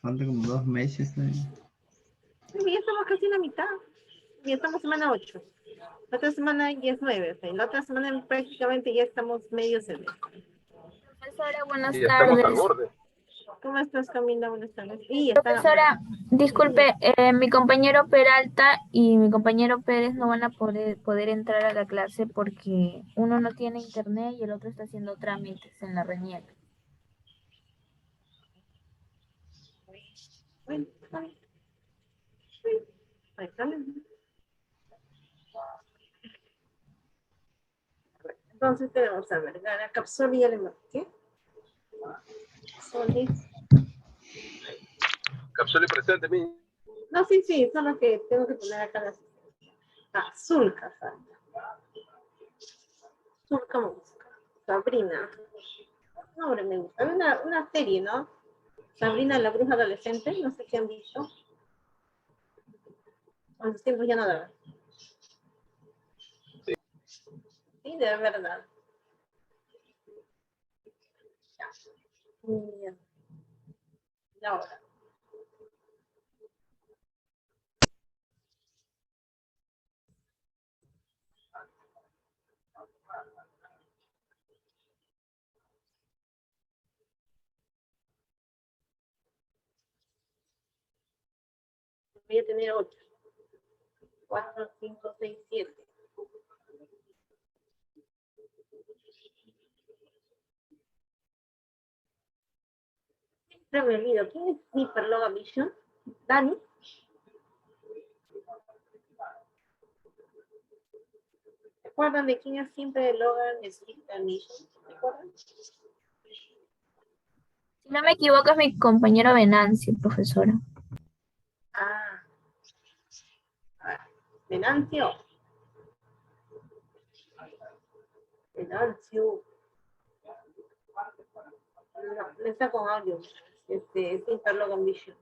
Falta como 2 meses ahí. Sí, ya estamos casi en la mitad. Ya estamos semana 8. La otra semana ya es 9. O sea, la otra semana prácticamente ya estamos medio semestre. Profesora, buenas Y ya estamos al tardes. borde. ¿Cómo estás, Camila? Buenas tardes. Y está. Profesora, disculpe, mi compañero Peralta y mi compañero Pérez no van a poder entrar a la clase porque uno no tiene internet y el otro está haciendo trámites en la RENIEC. Bueno, está bien. Sí, ahí salen. Entonces tenemos a ver, la capsula ya le marqué. Capsule presente, mi. No, sí, solo que tengo que poner acá las Zulka, Zulka Música, Sabrina. Nombre me gusta. Hay una serie, ¿no? Sabrina la bruja adolescente, no sé si han visto. En los tiempos ya no daba. Sí, de verdad. Ya. Y ahora. Voy a tener 8. 4, 5, 6, 7. Siempre me olvido. ¿Quién es Hyperloga Vision? Dani. ¿Se acuerdan de quién es siempre Logan Sleep Mission? ¿Se acuerdan? Si no me equivoco es mi compañero Venancio, profesora. Ah, Venancio. Venancio. No está con audio. Es Hyperloga Vision.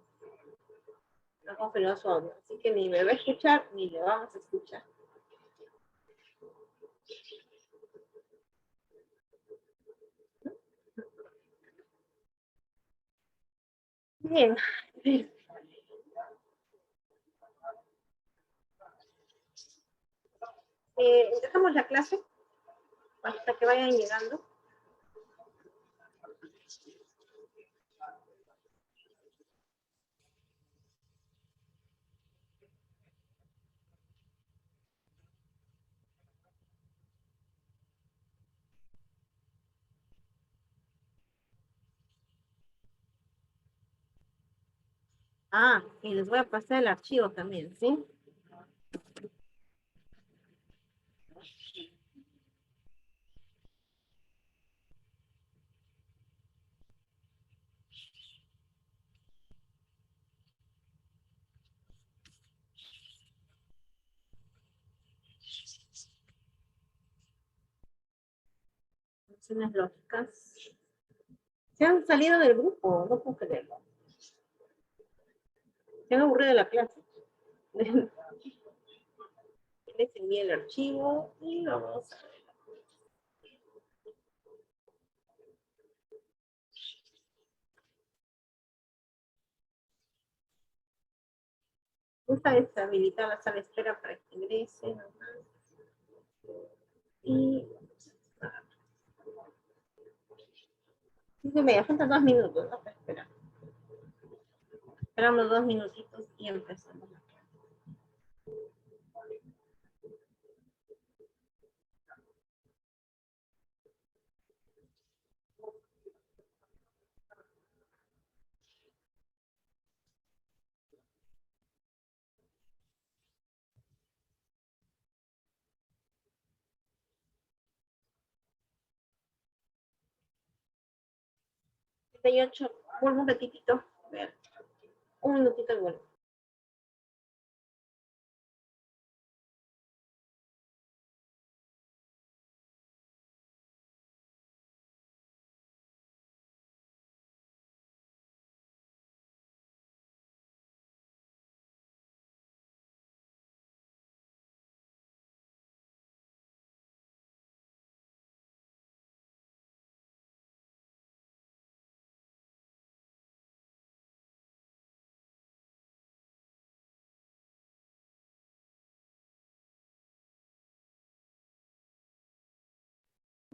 No confirmó su audio. Así que ni me va a escuchar ni le vamos a escuchar. Bien. Empezamos la clase hasta que vayan llegando. Ah, y les voy a pasar el archivo también, ¿sí? Funciones lógicas. Se han salido del grupo, no puedo creerlo. Se han aburrido de la clase. Les envié el archivo y vamos a ver. Gusta deshabilitar la sala de espera para que ingresen. Y me faltan 2 minutos, ¿no? Espera. Esperamos 2 minutitos y empezamos. Vuelvo un ratitito. A ver, un minutito y vuelvo.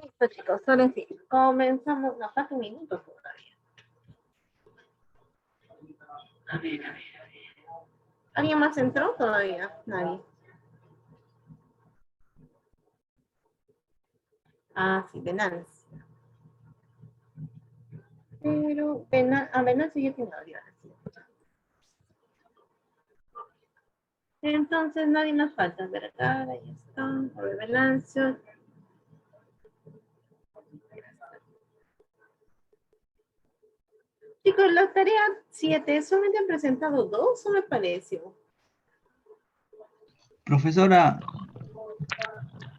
Listo, chicos, ahora sí. Comenzamos. Nos falta un minuto todavía. A ver, a ver. ¿Alguien más entró todavía? Nadie. Ah, sí, Venancio. Pero Venancio ya tiene audio. Entonces nadie nos falta. A ver acá, ahí está. A ver, Venancio. Chicos, la tarea 7, solamente han presentado 2, ¿o me pareció? Profesora,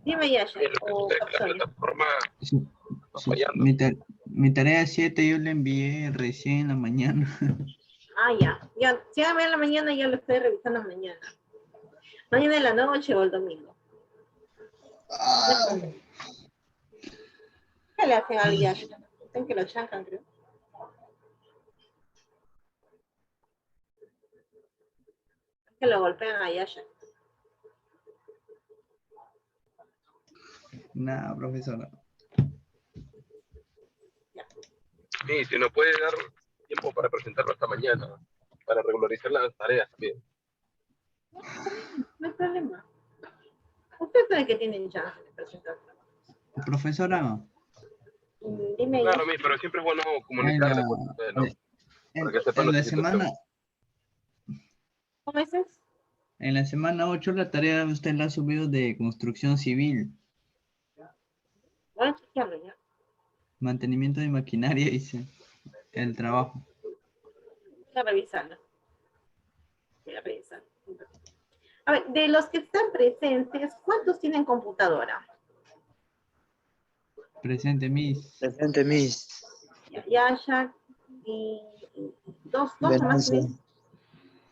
Dime, Yasha, Lo que o sucede es que la Capsonia. plataforma está fallando. mi tarea 7 yo la envié recién en la mañana. Ah, ya. Si a ver en la mañana, ya lo estoy revisando mañana. Mañana en la noche o el domingo. ¿Qué le hacen al Yasha? Dicen que lo chancan, creo. Que lo golpean a Yasha. Nada, profesora. Sí, si nos puede dar tiempo para presentarlo hasta mañana, para regularizar las tareas también. No hay problema. Usted sabe que tienen chance de presentar. Profesora, Dime, Claro, Yasha. pero siempre es bueno en comunicarle la, con usted, ¿no? Para que sepan en la nuestra situación. semana, ¿Cómo es eso? en la semana 8 la tarea usted la ha subido de construcción civil, Voy a chequearlo ya. mantenimiento de maquinaria, dice, el trabajo. Voy a revisarlo. Voy a revisar. A ver, de los que están presentes, ¿cuántos tienen computadora? Presente, Miss. Presente, Miss. Yasha y dos nomás Venancio. tienen.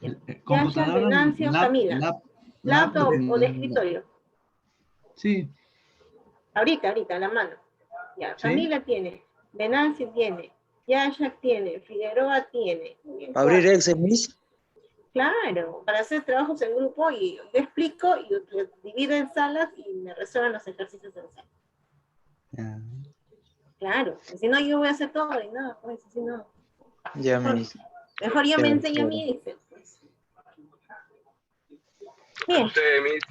Yasha, Computadora, Venancio, Camila. laptop, ¿Laptop o de escritorio? sí, Ahorita, a la mano. Ya, sí. Camila tiene, Venancio tiene, Yasha tiene, Figueroa tiene. Bien, ¿Abrir 4. Excel, Miss? Claro, para hacer trabajos en grupo y yo explico y divido en salas y me resuelven los ejercicios en sala. Ya. Claro, si no yo voy a hacer todo y nada, pues si no. Ya, Miss. Mejor yo me enseño a Claro. mí, dice. Lo que Bien. sucede, Miss,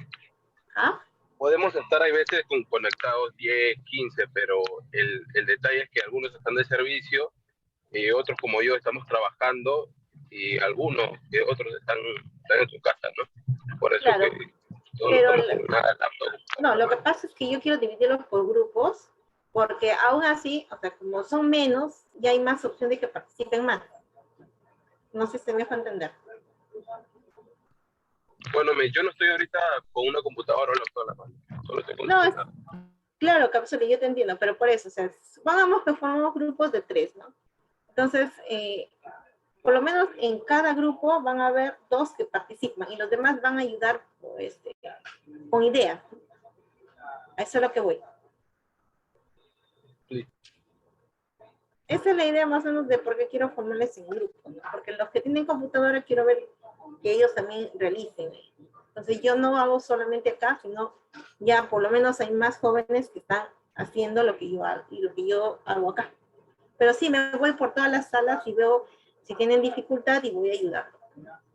¿Ah? podemos estar a veces conectados 10, 15, pero el detalle es que algunos están de servicio, otros como yo estamos trabajando y otros están en su casa, ¿no? Por eso Claro, que todos pero estamos con una laptop. no, lo que pasa es que yo quiero dividirlos por grupos, porque aún así, o sea, como son menos, ya hay más opción de que participen más. No sé si me dejo entender. Bueno, yo no estoy ahorita con una computadora o laptop en la mano. Solo estoy con No, el es, claro, Capsule, yo te entiendo, pero por eso, o sea, supongamos que formamos grupos de 3, ¿no? Entonces, por lo menos en cada grupo van a haber 2 que participan y los demás van a ayudar con ideas. A eso es lo que voy. Sí. Esa es la idea más o menos de por qué quiero formarles en grupo, ¿no? Porque los que tienen computadora quiero ver que ellos también realicen. Entonces yo no hago solamente acá, sino ya por lo menos hay más jóvenes que están haciendo lo que yo hago y lo que yo hago acá. Pero sí, me voy por todas las salas y veo si tienen dificultad y voy a ayudarlos.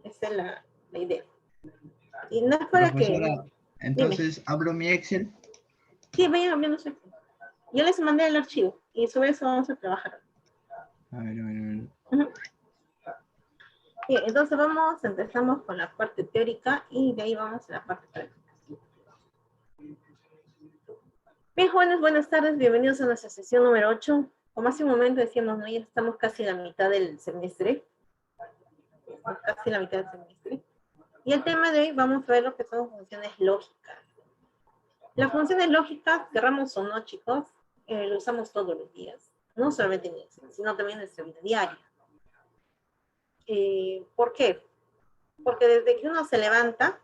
Esa es la idea. Y no es para que... Profesora, entonces abro mi Excel. Sí, vayan viendo su Excel. Yo les mandé el archivo y sobre eso vamos a trabajar. A ver. Uh-huh. Bien, entonces empezamos con la parte teórica y de ahí vamos a la parte práctica. Bien, jóvenes, buenas tardes, bienvenidos a nuestra sesión número 8. Como hace un momento decíamos, ¿no? Ya estamos casi en la mitad del semestre. Casi en la mitad del semestre. Y el tema de hoy vamos a ver lo que son funciones lógicas. Las funciones lógicas, querramos o no, chicos, lo usamos todos los días. No solamente en Excel, sino también en nuestra vida diaria. ¿Por qué? Porque desde que uno se levanta,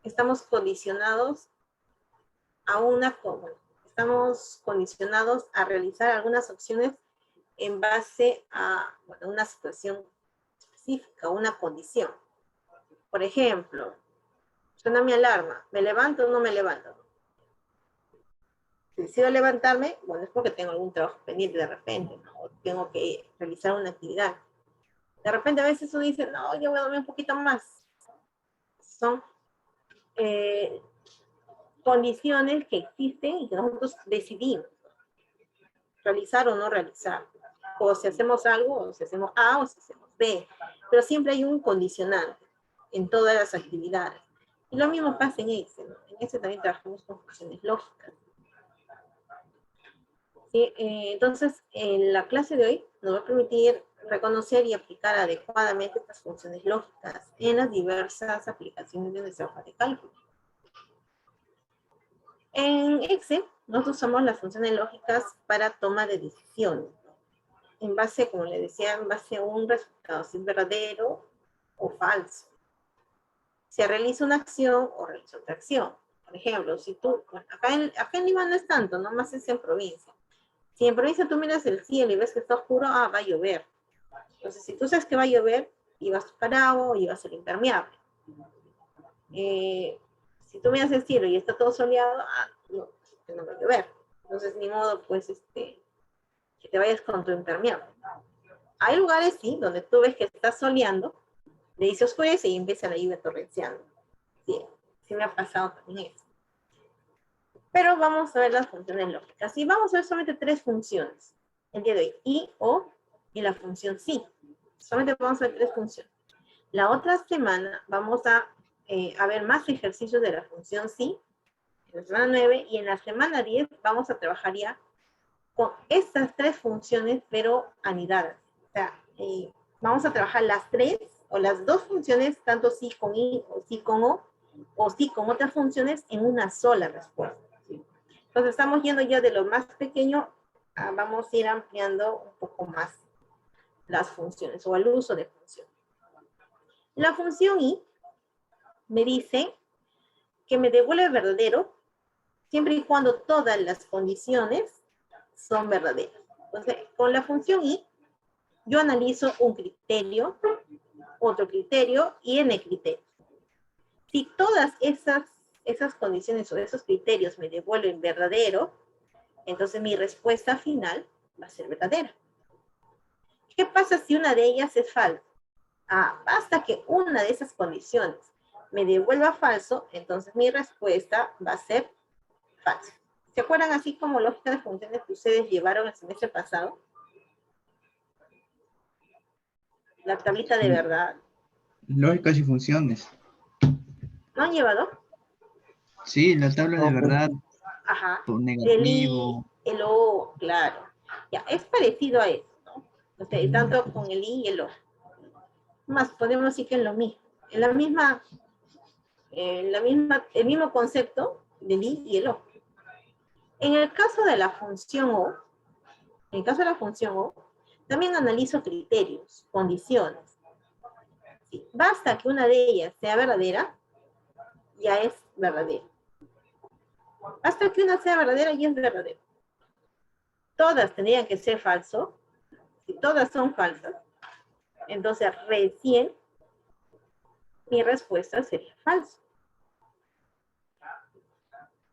estamos condicionados estamos condicionados a realizar algunas opciones en base a una situación específica, una condición. Por ejemplo, suena mi alarma, ¿me levanto o no me levanto? Si decido levantarme, bueno, es porque tengo algún trabajo pendiente de repente, ¿no? O tengo que realizar una actividad. De repente a veces uno dice, no, yo voy a dormir un poquito más. Son condiciones que existen y que nosotros decidimos realizar o no realizar. O si hacemos algo, o si hacemos A, o si hacemos B. Pero siempre hay un condicionante en todas las actividades. Y lo mismo pasa en Excel, ¿no? En Excel también trabajamos con funciones lógicas. ¿Sí? Entonces, en la clase de hoy nos va a permitir reconocer y aplicar adecuadamente estas funciones lógicas en las diversas aplicaciones de nuestra hoja de cálculo. En Excel, nosotros usamos las funciones lógicas para toma de decisiones. En base, como le decía, en base a un resultado, si es verdadero o falso. Se realiza una acción o realiza otra acción. Por ejemplo, si tú, bueno, acá en Lima no es tanto, nomás es en provincia. Si en provincia tú miras el cielo y ves que está oscuro, va a llover. Entonces, si tú sabes que va a llover, y vas a tocar agua y va a ser impermeable. Si tú miras el cielo y está todo soleado, no va a llover. Entonces, ni modo, pues, que te vayas con tu impermeable. Hay lugares, sí, donde tú ves que está soleando, de ahí se oscurece y empieza la lluvia torrenciando. Sí me ha pasado también eso. Pero vamos a ver las funciones lógicas. Y vamos a ver solamente 3 funciones. El día de hoy, y, o, y la función sí. Solamente vamos a ver 3 funciones. La otra semana vamos a ver más ejercicios de la función sí. En la semana 9 y en la semana 10 vamos a trabajar ya con estas 3 funciones, pero anidadas. O sea, vamos a trabajar las 3 o las 2 funciones, tanto sí con i o sí con o sí con otras funciones en una sola respuesta. ¿Sí? Entonces estamos yendo ya de lo más pequeño, vamos a ir ampliando un poco más las funciones o el uso de funciones. La función i me dice que me devuelve verdadero siempre y cuando todas las condiciones son verdaderas. Entonces, con la función i, yo analizo un criterio, otro criterio y n criterios. Si todas esas condiciones o esos criterios me devuelven verdadero, entonces mi respuesta final va a ser verdadera. ¿Qué pasa si una de ellas es falsa? Basta que una de esas condiciones me devuelva falso, entonces mi respuesta va a ser falsa. ¿Se acuerdan así como lógica de funciones que ustedes llevaron el semestre pasado? La tablita de verdad. Lógicas y funciones. ¿No han llevado? Sí, la tabla de No, verdad, Ajá. por El i, negativo. el o, claro. Ya, es parecido a eso, ¿no? O sea, tanto con el i y el o. Más, podemos decir que es lo mismo. En el mismo concepto del i y el o. En el caso de la función o, también analizo criterios, condiciones. Sí, basta que una de ellas sea verdadera, ya es verdadera. Basta que una sea verdadera, ya es verdadera. Todas tendrían que ser falso. Si todas son falsas, entonces recién mi respuesta sería falso.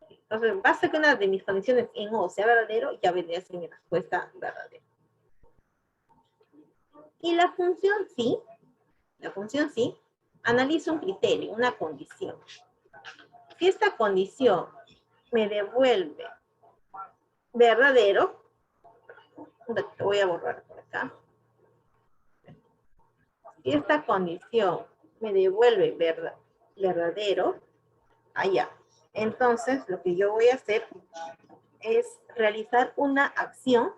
Entonces, basta que una de mis condiciones en O sea verdadero, ya vendría a ser mi respuesta verdadera. Y la función sí, analiza un criterio, una condición. Si esta condición me devuelve verdadero, te voy a borrar por acá. Si esta condición me devuelve verdadero, allá. Entonces, lo que yo voy a hacer es realizar una acción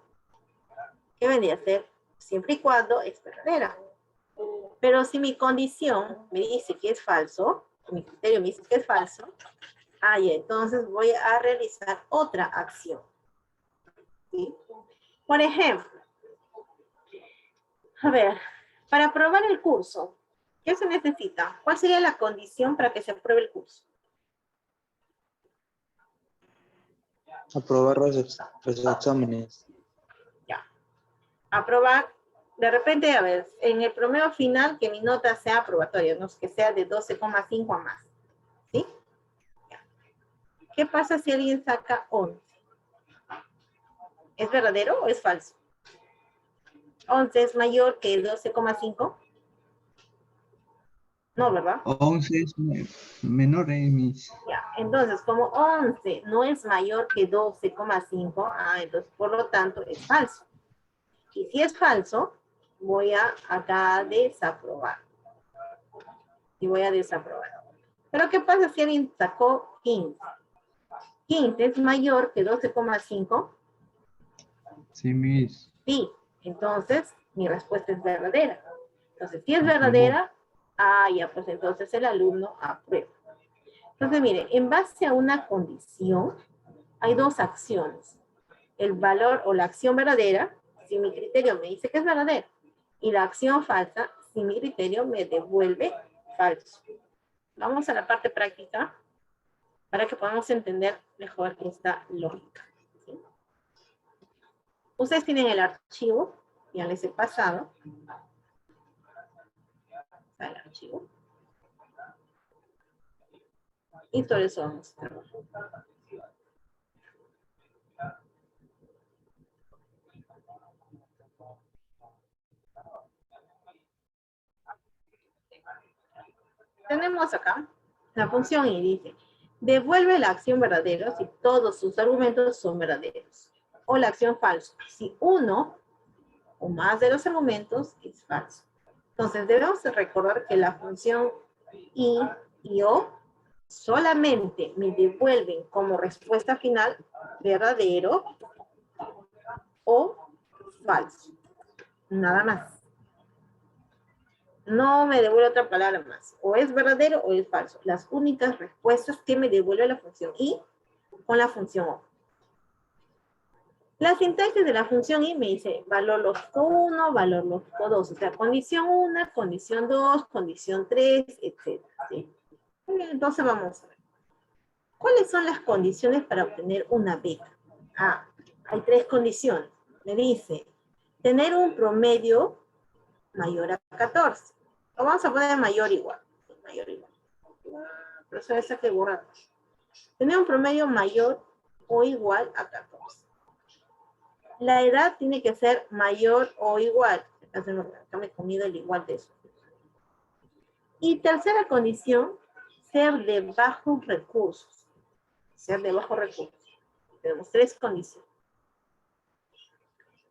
que vendría a ser siempre y cuando es verdadera. Pero si mi condición me dice que es falso, mi criterio me dice que es falso, entonces voy a realizar otra acción. ¿Sí? Por ejemplo, a ver, para aprobar el curso, ¿qué se necesita? ¿Cuál sería la condición para que se apruebe el curso? aprobar los exámenes. Ya. Aprobar, de repente, a ver, en el promedio final que mi nota sea aprobatoria, no que sea de 12,5 a más. ¿Sí? Ya. ¿Qué pasa si alguien saca 11? ¿Es verdadero o es falso? 11 es mayor que 12,5. No, ¿verdad? 11 es menor, mis. Ya, entonces, como 11 no es mayor que 12,5, entonces, por lo tanto, es falso. Y si es falso, voy a acá desaprobar. Y voy a desaprobar. Pero, ¿qué pasa si alguien sacó 15? 15 es mayor que 12,5. Sí, mis. Sí, entonces, mi respuesta es verdadera. Entonces, si es Aprobó. verdadera, ya, pues entonces el alumno aprueba. Entonces, mire, en base a una condición, hay dos acciones. El valor o la acción verdadera, si mi criterio me dice que es verdadera, y la acción falsa, si mi criterio me devuelve falso. Vamos a la parte práctica para que podamos entender mejor esta lógica. ¿Sí? Ustedes tienen el archivo, ya les he pasado. El archivo. Y sobre eso vamos a trabajar. Tenemos acá la función y dice, devuelve la acción verdadera si todos sus argumentos son verdaderos. O la acción falsa si uno o más de los argumentos es falso. Entonces debemos recordar que la función y o solamente me devuelven como respuesta final verdadero o falso. Nada más. No me devuelve otra palabra más. O es verdadero o es falso. Las únicas respuestas que me devuelve la función y con la función o. La sintaxis de la función y me dice valor lógico 1, valor lógico 2. O sea, condición 1, condición 2, condición 3, etc. ¿Sí? Entonces vamos a ver. ¿Cuáles son las condiciones para obtener una beca? Hay 3 condiciones. Me dice, tener un promedio mayor a 14. Lo vamos a poner mayor igual. Mayor igual. Pero eso es que borrar. Tener un promedio mayor o igual a 14. La edad tiene que ser mayor o igual. Acá me he comido el igual de eso. Y tercera condición, ser de bajos recursos. Ser de bajos recursos. Tenemos 3 condiciones.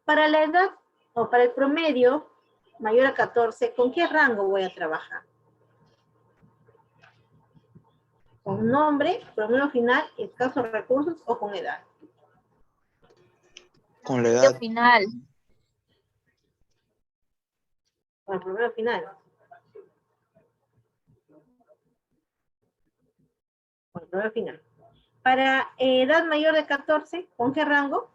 Para la edad o para el promedio mayor a 14, ¿con qué rango voy a trabajar? ¿Con nombre, promedio final, escasos recursos o con edad? Con la edad. Final. Con el promedio final. Con el promedio final. Para edad mayor de 14, ¿con qué rango?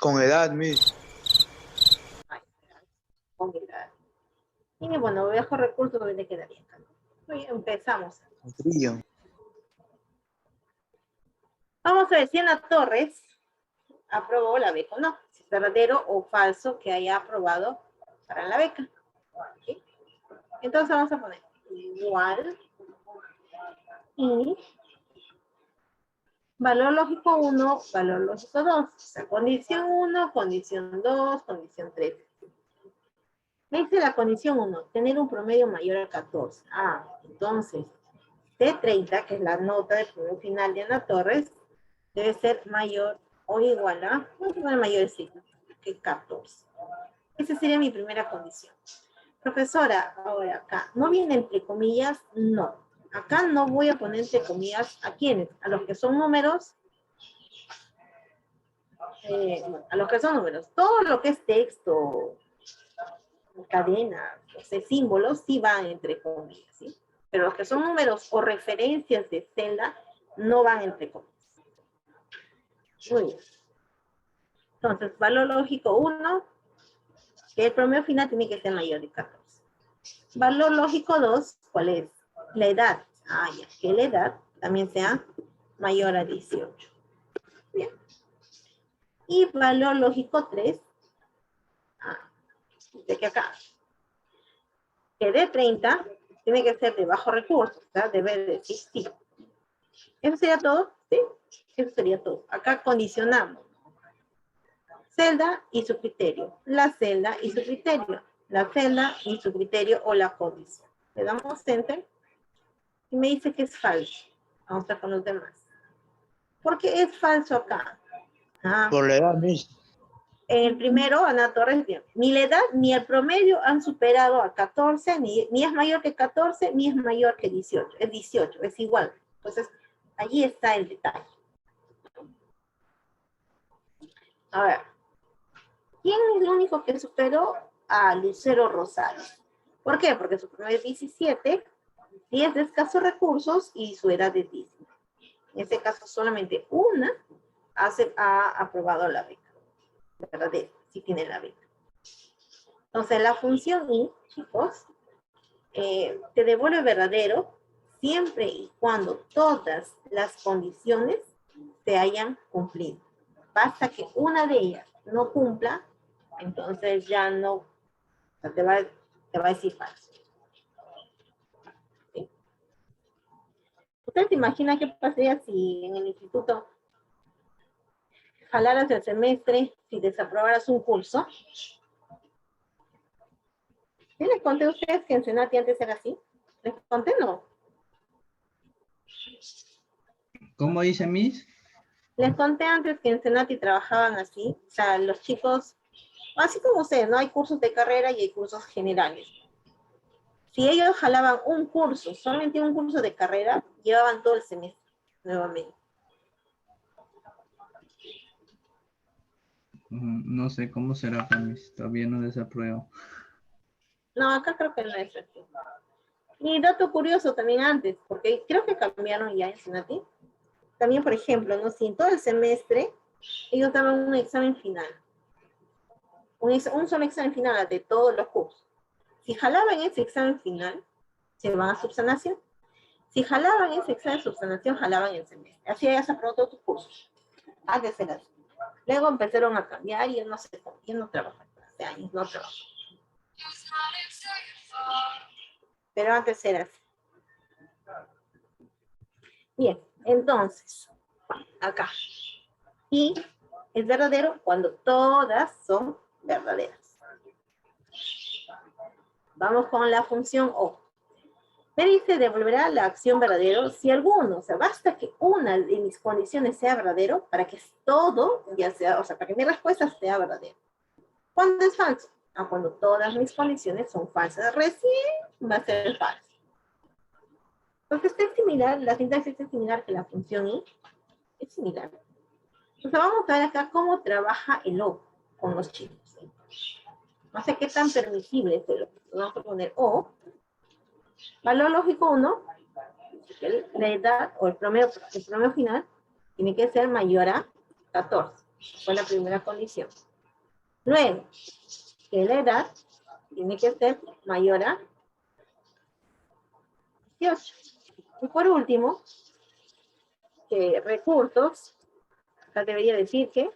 Con edad, mis. Con edad. Y bueno, bajo recursos me quedaría acá. Muy bien, empezamos. Brillo. Vamos a ver si Ana Torres aprobó la beca o no. Si es verdadero o falso que haya aprobado para la beca. ¿Sí? Entonces vamos a poner igual y valor lógico 1, valor lógico 2. O sea, condición 1, condición 2, condición 3. Me dice la condición 1, tener un promedio mayor a 14. Entonces, T30, que es la nota del promedio final de Ana Torres, debe ser mayor o igual a, vamos a poner mayor que 14. Esa sería mi primera condición. Profesora, ahora acá, ¿no viene entre comillas? No. Acá no voy a poner entre comillas a quiénes, a los que son números. A los que son números. Todo lo que es texto, cadenas, o sea, símbolos, sí van entre comillas, ¿sí? Pero los que son números o referencias de celda no van entre comillas. Muy bien. Entonces, valor lógico 1, que el promedio final tiene que ser mayor de 14. Valor lógico 2, ¿cuál es? La edad. Ya, que la edad también sea mayor a 18. Bien. Y valor lógico 3, de que acá, que de 30 tiene que ser de bajos recursos, ¿verdad? Debe decir sí. ¿Eso sería todo? Sí, eso sería todo. Acá condicionamos. Celda y su criterio. La celda y su criterio. La celda y su criterio o la condición. Le damos enter y me dice que es falso. Vamos a ver con los demás. ¿Por qué es falso acá? Ah, Por la edad, Miss. en el primero, Ana Torres, bien. Ni la edad ni el promedio han superado a 14, ni es mayor que 14, ni es mayor que 18. Es 18, es igual. Entonces, allí está el detalle. A ver. ¿Quién es el único que superó a Lucero Rosales? ¿Por qué? Porque su promedio es 17, 10 de escasos recursos y su edad es 10. En este caso, solamente una ha aprobado la beca. ¿Verdad? Sí tiene la beca. Entonces, la función I, chicos, te devuelve verdadero siempre y cuando todas las condiciones se hayan cumplido. Basta que una de ellas no cumpla, entonces ya no, o sea, te va a decir falso. ¿Sí? ¿Usted se imagina qué pasaría si en el instituto jalaras el semestre, si desaprobaras un curso? ¿Sí les conté a ustedes que en Senati antes era así? ¿Les conté? No. ¿Cómo dice Miss? Les conté antes que en Senati trabajaban así, o sea, los chicos, así como ustedes, ¿no? Hay cursos de carrera y hay cursos generales. Si ellos jalaban un curso, solamente un curso de carrera, llevaban todo el semestre nuevamente. No sé cómo será para Miss. Todavía no desapruebo. No, acá creo que no es así. Y dato curioso también antes, porque creo que cambiaron ya en Senati. También, por ejemplo, ¿no? Si en todo el semestre ellos daban un examen final. Un solo examen final de todos los cursos. Si jalaban ese examen final, se van a subsanación. Si jalaban ese examen de subsanación, jalaban el semestre. Así ya se aprobó todos tus cursos. Antes era así. Luego empezaron a cambiar y yo no sé, yo no trabajo hace años, no trabajo. Pero antes era así. Bien, entonces, acá. Y es verdadero cuando todas son verdaderas. Vamos con la función O. Me dice devolverá la acción verdadero si alguno, o sea, basta que una de mis condiciones sea verdadero para que todo ya sea, o sea, para que mi respuesta sea verdadera. ¿Cuándo es falso? Cuando todas mis condiciones son falsas, recién va a ser falso. Porque está similar, la sintaxis es similar que la función I, es similar. Entonces vamos a ver acá cómo trabaja el O con los chicos. No sé qué tan permisible es el O. Vamos a poner O. Valor lógico 1, la edad o el promedio final tiene que ser mayor a 14. Fue la primera condición. Luego, que la edad tiene que ser mayor a 18. Y por último, que recursos, acá debería decir que,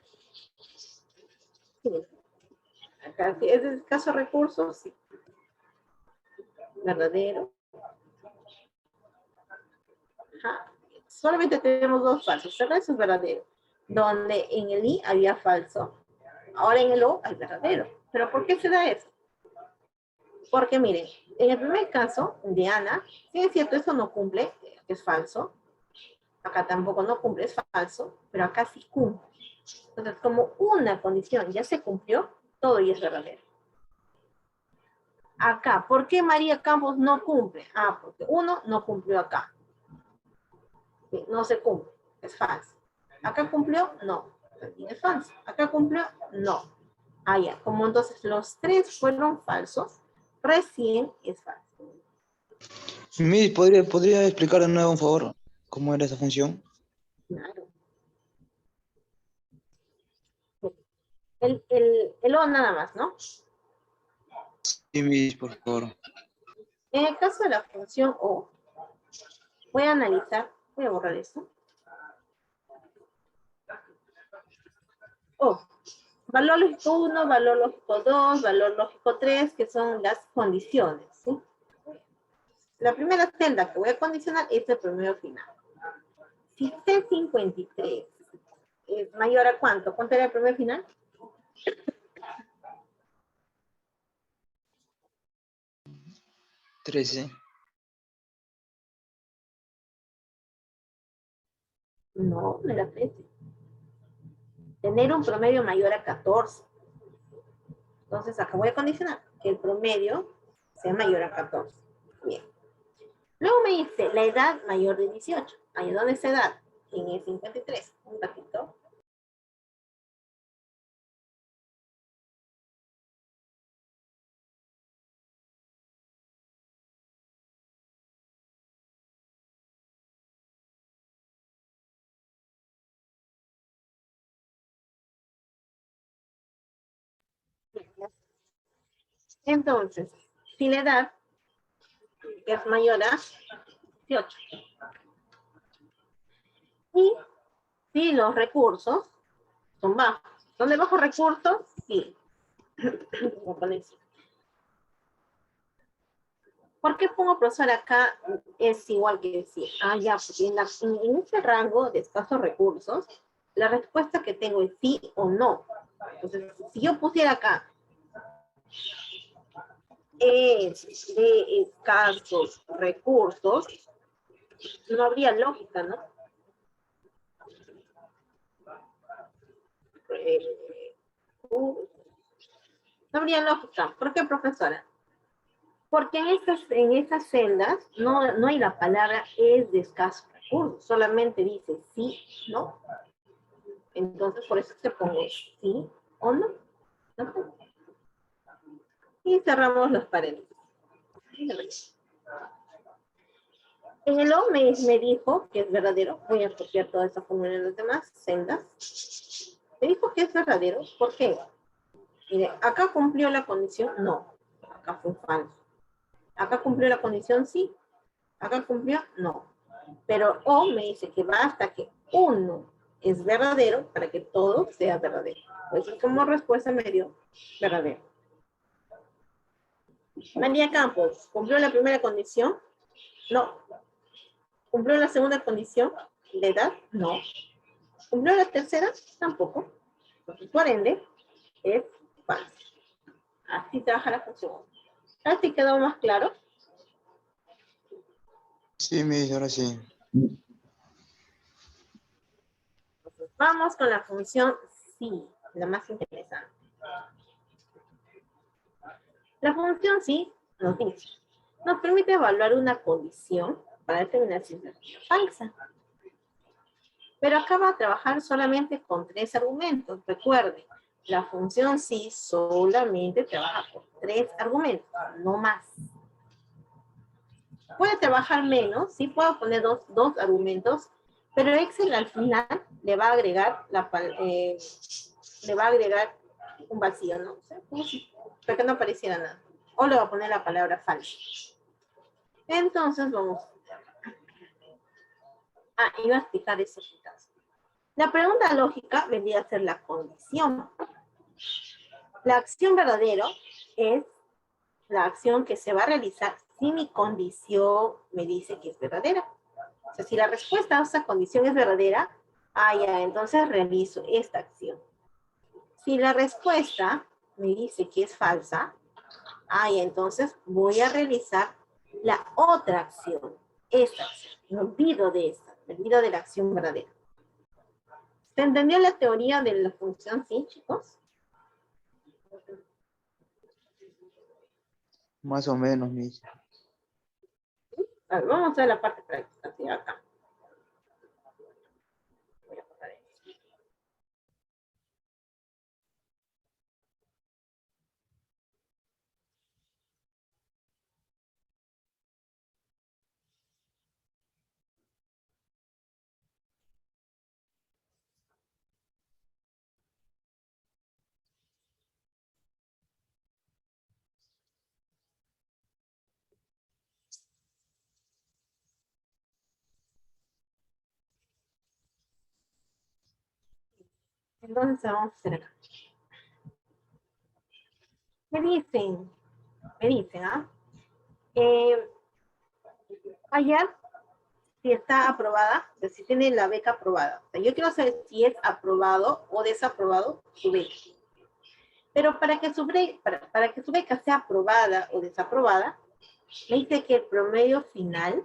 sí, acá si es el caso recursos, sí. Verdadero. Ajá. Solamente tenemos dos falsos, el resto es verdadero. Donde en el I había falso, ahora en el O hay verdadero. ¿Pero por qué se da eso? Porque miren, en el primer caso de Ana, sí es cierto, eso no cumple, es falso. Acá tampoco no cumple, es falso, pero acá sí cumple. Entonces, como una condición ya se cumplió, todo ya es verdadero. Acá, ¿por qué María Campos no cumple? Porque uno no cumplió acá. Sí, no se cumple, es falso. ¿Acá cumplió? No, es falso. ¿Acá cumplió? No. Ya, como entonces los tres fueron falsos, recién es falso. Miss, ¿podría explicar de nuevo, un favor, cómo era esa función? Claro. El O nada más, ¿no? Sí, Miss, por favor. En el caso de la función O, voy a analizar, voy a borrar esto. O, valor lógico 1, valor lógico 2, valor lógico 3, que son las condiciones, ¿sí? la primera celda que voy a condicionar es el promedio final. Si C53 es mayor a ¿cuánto? ¿Cuánto era el promedio final? 13. No, no era 13. Tener un promedio mayor a 14. Entonces acá voy a condicionar que el promedio sea mayor a 14. Bien. Luego me dice la edad mayor de 18. ¿Ahí dónde es edad? En el 53. Un ratito. Entonces, si la edad es mayor a 18. Y si los recursos son bajos. ¿Son de bajos recursos? Sí. Voy a poner sí. ¿Por qué pongo profesor acá es igual que decir? Ah, ya, porque en este rango de escasos recursos, la respuesta que tengo es sí o no. Entonces, si yo pusiera acá es de escasos recursos, no habría lógica, ¿no? No habría lógica. ¿Por qué, profesora? Porque en estas celdas no hay la palabra es de escasos recursos, solamente dice sí, no. Entonces, por eso te pongo sí o no. ¿No? Y cerramos los paréntesis. En el O me dijo que es verdadero. Voy a copiar toda esa fórmula en las demás celdas. Me dijo que es verdadero. ¿Por qué? Mire, acá cumplió la condición, no. Acá fue falso. Acá cumplió la condición, sí. Acá cumplió, no. Pero O me dice que basta que uno es verdadero para que todo sea verdadero. Pues como respuesta me dio verdadero. María Campos, ¿cumplió la primera condición? No. ¿Cumplió la segunda condición de edad? No. ¿Cumplió la tercera? Tampoco. Entonces, por ende, es falso. Así trabaja la función. ¿Así quedó más claro? Sí, Miss, ahora sí. Entonces, vamos con la función sí, la más interesante. La función sí nos dice, nos permite evaluar una condición para determinar si es falsa. Pero acá va a trabajar solamente con 3 argumentos. Recuerde, la función sí solamente trabaja con 3 argumentos, no más. Puede trabajar menos, sí puedo poner dos argumentos, pero Excel al final le va a agregar un vacío, ¿no? O sea, como si, para que no apareciera nada. O le va a poner la palabra falsa. Entonces vamos. Iba a explicar esos casos. La pregunta lógica vendría a ser la condición. La acción verdadero es la acción que se va a realizar si mi condición me dice que es verdadera. O sea, si la respuesta a esa condición es verdadera, ya, entonces realizo esta acción. Si la respuesta me dice que es falsa, ya, entonces voy a realizar la otra acción, esta acción. Me olvido de esta, me olvido de la acción verdadera. ¿Se entendió la teoría de la función sí, chicos? Más o menos, Miss. A ver, vamos a ver la parte práctica, ¿sí? Acá. Voy a pasar esto. Entonces vamos a hacer acá. Me dicen, ¿ah? allá si está aprobada, o sea, si tiene la beca aprobada. O sea, yo quiero saber si es aprobado o desaprobado su beca. Pero para que su beca sea aprobada o desaprobada, me dice que el promedio final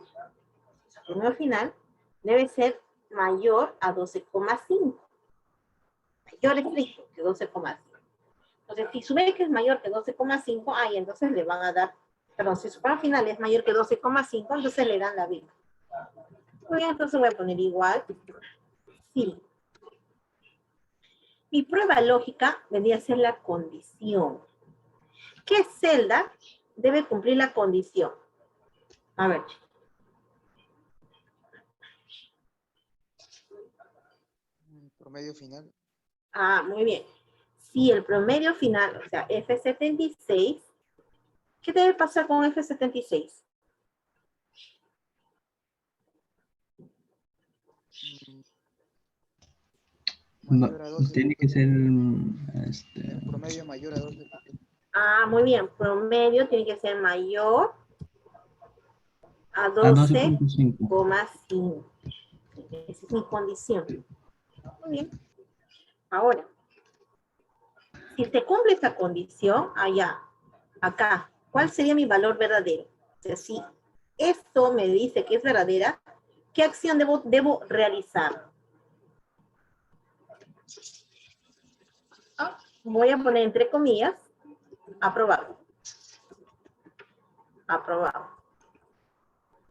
debe ser mayor a 12,5. Mayor estricto que 12,5. Entonces, si su beca es mayor que 12,5, ahí entonces le van a dar, perdón, si su prueba final es mayor que 12,5, entonces le dan la beca. Muy bien, entonces voy a poner igual. Sí. Mi prueba lógica vendría a ser la condición. ¿Qué celda debe cumplir la condición? A ver. Promedio final. Ah, muy bien. Si el promedio final, o sea, F76, ¿qué debe pasar con F76? No, Mayor a 12. tiene que ser Promedio mayor a 12. Ah, muy bien. Promedio tiene que ser mayor a a 12,5. 12,5. Esa es mi condición. Muy bien. Ahora, si se cumple esta condición, allá, acá, ¿cuál sería mi valor verdadero? O sea, si esto me dice que es verdadera, ¿qué acción debo realizar? Voy a poner entre comillas, aprobado. Aprobado.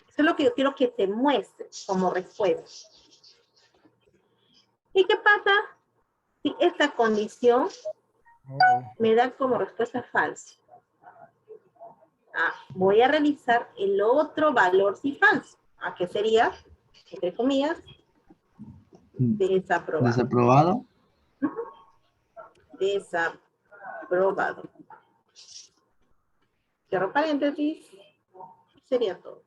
Eso es lo que yo quiero que te muestre como respuesta. ¿Y qué pasa si esta condición me da como respuesta falsa? Voy a realizar el otro valor si falso. ¿Qué sería? Entre comillas, desaprobado. ¿Desaprobado? Desaprobado. Cierro paréntesis. Sería todo.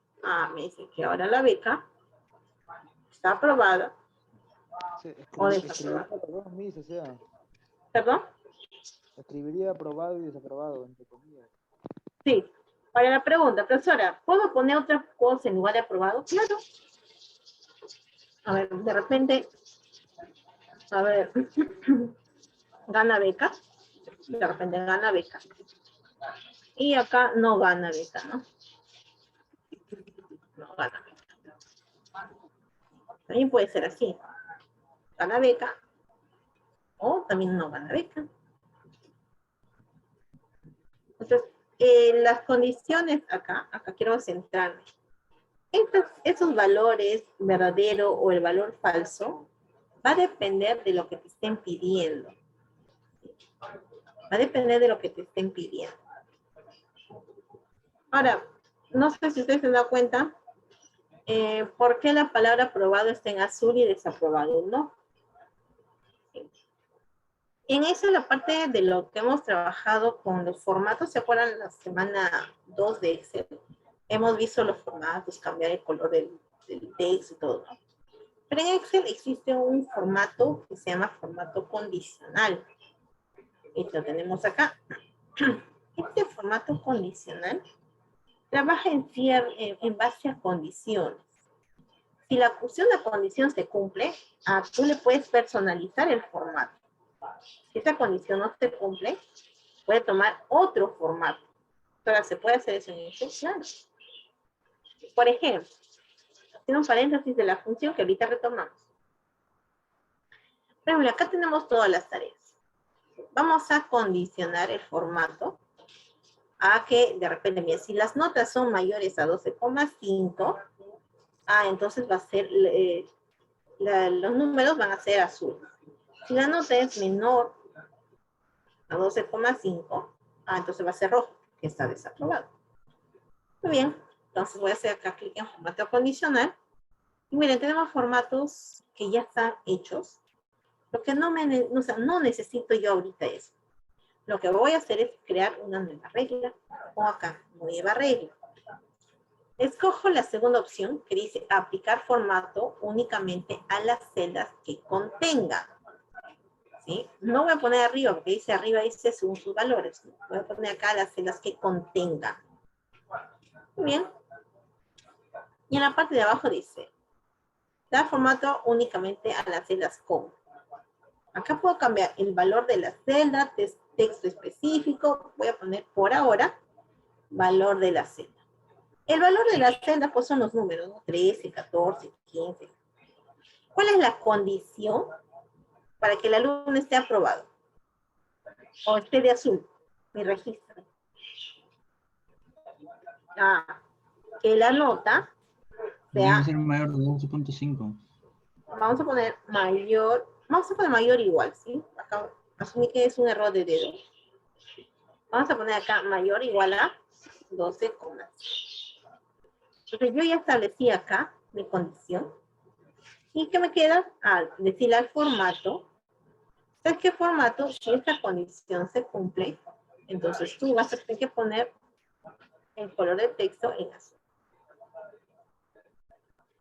Me dice que ahora la beca está aprobada o desaprobada. Perdón, Miss, o sea, ¿Perdón? escribiría aprobado y desaprobado, entre comillas. Sí. Para la pregunta, profesora, ¿puedo poner otra cosa en lugar de aprobado? Claro. A ver, de repente, a ver, gana beca. De repente gana beca. Y acá no gana beca, ¿no? No gana beca. También puede ser así. Gana beca o también no gana beca. Entonces, las condiciones acá quiero centrarme. Esos valores, verdadero o el valor falso, va a depender de lo que te estén pidiendo. Va a depender de lo que te estén pidiendo. Ahora, no sé si ustedes se dan cuenta por qué la palabra aprobado está en azul y desaprobado no. En esa es la parte de lo que hemos trabajado con los formatos. ¿Se acuerdan la semana 2 de Excel? Hemos visto los formatos, cambiar el color del texto y todo, ¿no? Pero en Excel existe un formato que se llama formato condicional. Y lo tenemos acá. Este formato condicional trabaja en base a condiciones. Si la condición se cumple, tú le puedes personalizar el formato. Si esa condición no se cumple, puede tomar otro formato. Ahora, ¿se puede hacer eso en Excel? Claro. Por ejemplo, tiene un paréntesis de la función que ahorita retomamos. Por ejemplo, acá tenemos todas las tareas. Vamos a condicionar el formato a que, de repente, mira, si las notas son mayores a 12,5, entonces va a ser, los números van a ser azul. Si la nota es menor a 12,5, entonces va a ser rojo, que está desaprobado. Muy bien, entonces voy a hacer acá clic en formato condicional. Y miren, tenemos formatos que ya están hechos. Lo que no necesito yo ahorita es, lo que voy a hacer es crear una nueva regla. O acá, nueva regla. Escojo la segunda opción que dice aplicar formato únicamente a las celdas que contengan. ¿Sí? No voy a poner arriba, porque dice arriba dice según sus valores. Voy a poner acá las celdas que contengan. Muy bien. Y en la parte de abajo dice, da formato únicamente a las celdas con. Acá puedo cambiar el valor de la celda, texto específico. Voy a poner por ahora, valor de la celda. El valor de la celda, pues son los números, ¿no? 13, 14, 15. ¿Cuál es la condición para que el alumno esté aprobado? O esté de azul, mi registro. Que la nota Debe sea, ser mayor de 12.5. vamos a poner mayor igual, ¿sí? Acá asumí que es un error de dedo. Vamos a poner acá mayor igual a 12, entonces yo ya establecí acá mi condición. ¿Y qué me queda? Decirle al formato. ¿Sabes qué formato? Si esta condición se cumple, entonces tú vas a tener que poner el color de texto en azul.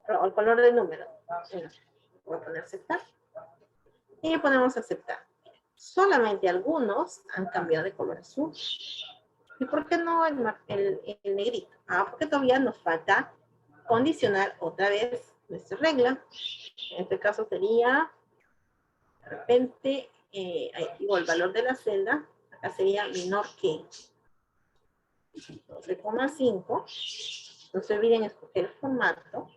O el color de número en azul. Voy a poner aceptar. Y ponemos aceptar. Solamente algunos han cambiado de color azul. ¿Y por qué no el negrito? Porque todavía nos falta condicionar otra vez nuestra regla. En este caso sería, de repente, digo, el valor de la celda, acá sería menor que 12,5. No se olviden escoger el formato.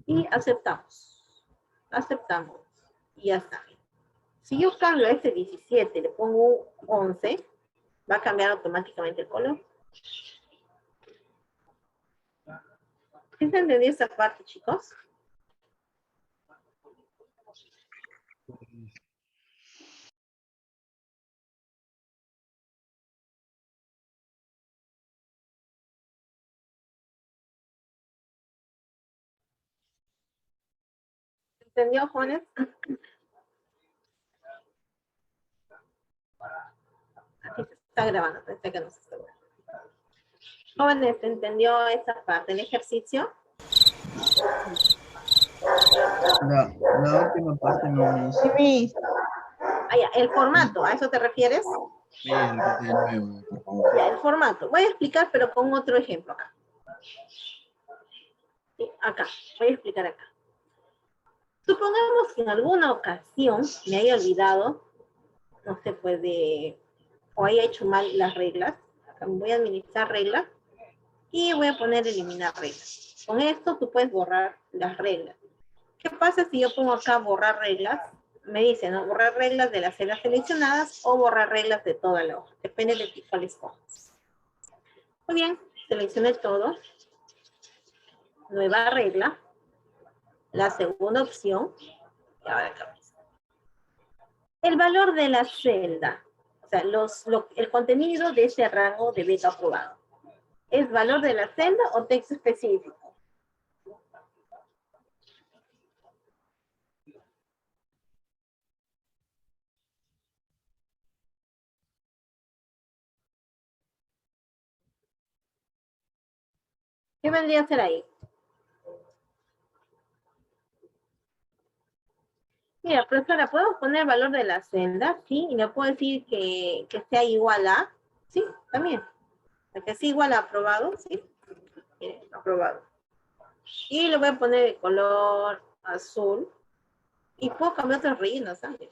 Y aceptamos. Aceptamos. Y ya está. Si yo cambio a este 17, le pongo 11, va a cambiar automáticamente el color. ¿Sí se entendió esta parte, chicos? ¿Entendió, jóvenes? Aquí se está grabando, pensé que no se está grabando. Jóvenes, ¿entendió esa parte del ejercicio? La última parte no es. Sí, Ya, el formato, ¿a eso te refieres? De nuevo, por favor. Ya, el formato. Voy a explicar, pero con otro ejemplo acá. Sí, acá, voy a explicar acá. Supongamos que en alguna ocasión me haya olvidado, no se puede, o haya hecho mal las reglas. Acá voy a administrar reglas y voy a poner eliminar reglas. Con esto tú puedes borrar las reglas. ¿Qué pasa si yo pongo acá borrar reglas? Me dice, ¿no? Borrar reglas de las celdas seleccionadas o borrar reglas de toda la hoja. Depende de cuál escojas. Muy bien, seleccioné todo. Nueva regla. La segunda opción. Y ahora acá. El valor de la celda. O sea, el contenido de ese rango de beta aprobado. ¿Es valor de la celda o texto específico? ¿Qué vendría a ser ahí? Mira, profesora, ¿podemos poner el valor de la celda? Sí, y le puedo decir que sea igual a, sí, también. Que sea igual a aprobado, sí. Aprobado. Y le voy a poner el color azul. Y puedo cambiar otros rellenos, ¿sabes?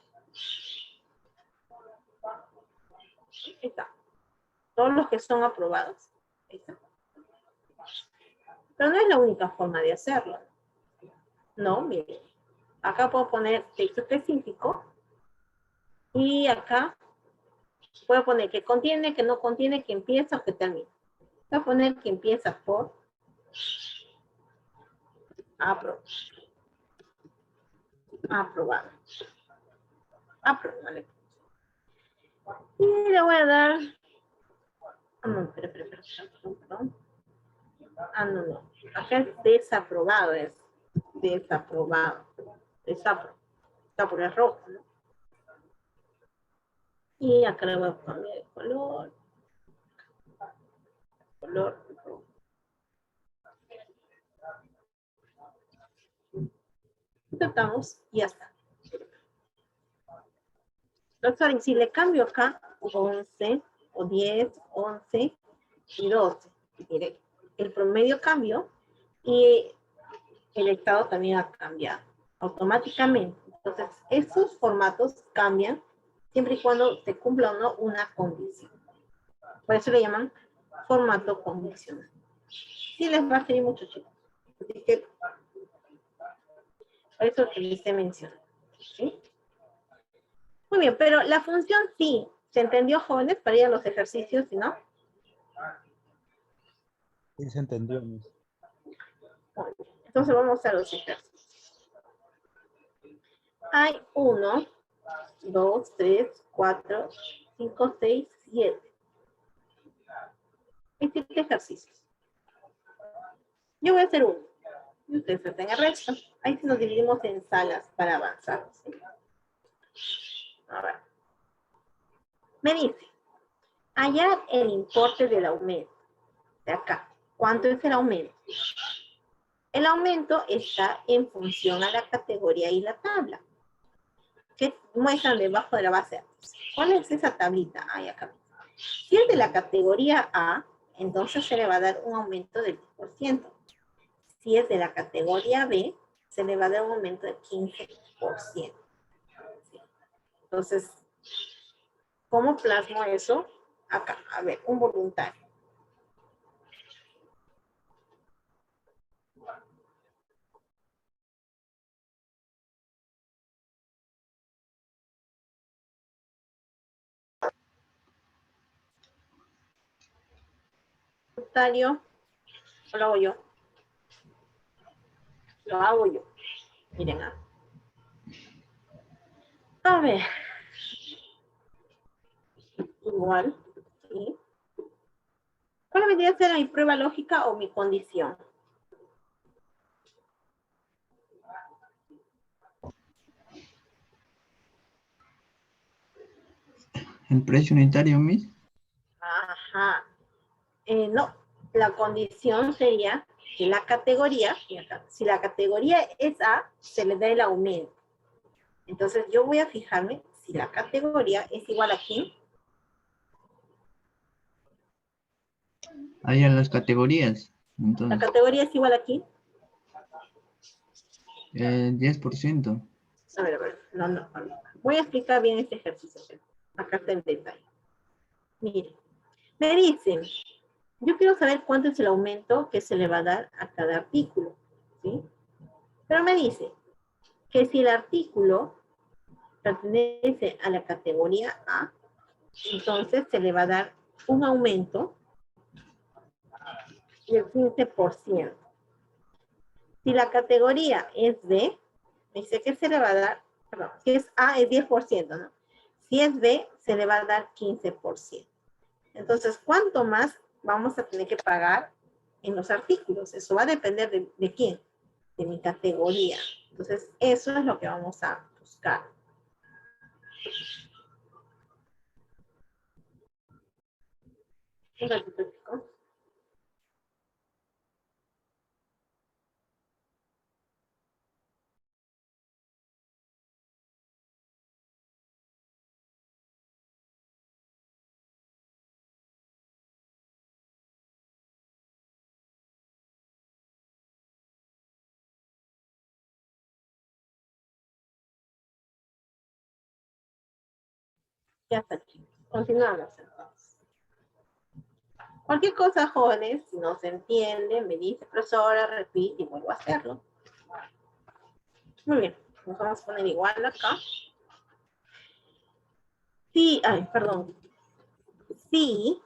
Ahí está. Todos los que son aprobados. Ahí está. Pero no es la única forma de hacerlo. No, miren. Acá puedo poner texto específico. Y acá puedo poner que contiene, que no contiene, que empieza o que termina. Voy a poner que empieza por aprobado. Aprobado. Y le voy a dar... no, perdón. No. Acá es desaprobado, es desaprobado. Desaprobado. Está por el rojo, ¿no? Y acá le voy a cambiar el color. Color rojo. Tratamos y ya está. Doctor, y si le cambio acá 11, o 10, 11 y 12. Mire, el promedio cambió y el estado también ha cambiado automáticamente. Entonces, estos formatos cambian siempre y cuando se cumpla o no una condición. Por eso le llaman formato condicional. Sí les va a servir mucho, chicos. Así que, por eso que les he mencionado. ¿Sí? Muy bien, pero la función sí. ¿Se entendió, jóvenes, para ir a los ejercicios, si no? Sí, se entendió, Miss. Muy bien. Entonces vamos a los ejercicios. Hay 1, 2, 3, 4, 5, 6, 7. Hay 7 ejercicios. Yo voy a hacer uno. Y ustedes hacen el resto. Ahí sí nos dividimos en salas para avanzar. ¿Sí? A ver. Me dice, hallar el importe del aumento. De acá. ¿Cuánto es el aumento? El aumento está en función a la categoría y la tabla. ¿Qué muestran debajo de la base de datos? ¿Cuál es esa tablita? Ahí acá. Si es de la categoría A, entonces se le va a dar un aumento del 10%. Si es de la categoría B, se le va a dar un aumento del 15%. Entonces, ¿cómo plasmo eso? Acá, a ver, un voluntario. Voluntario, ¿o lo hago yo? Lo hago yo. Miren, a ver. Igual, ¿sí? ¿Cuál vendría a ser mi prueba lógica o mi condición? ¿El precio unitario, Miss? Ajá. No, la condición sería que la categoría, si la categoría es A, se le da el aumento. Entonces yo voy a fijarme si la categoría es igual a quién. Hay a las categorías. La Entonces, categoría es igual a quién. 10%. A ver, no. Voy a explicar bien este ejercicio. Acá está el detalle. Miren, me dicen, yo quiero saber cuánto es el aumento que se le va a dar a cada artículo, ¿sí? Pero me dice que si el artículo pertenece a la categoría A, entonces se le va a dar un aumento del 15%. Si la categoría es B, me dice que se le va a dar, perdón, si es A es 10%, ¿no? Si es B, se le va a dar 15%. Entonces, ¿cuánto más vamos a tener que pagar en los artículos? Eso va a depender de quién, de mi categoría. Entonces, eso es lo que vamos a buscar. Un ratito, chicos. Ya está, chicos. Continuamos entonces. Cualquier cosa, jóvenes, si no se entiende, me dice, profesora, repite y vuelvo a hacerlo. Muy bien, nos vamos a poner igual acá. Sí, perdón. Sí,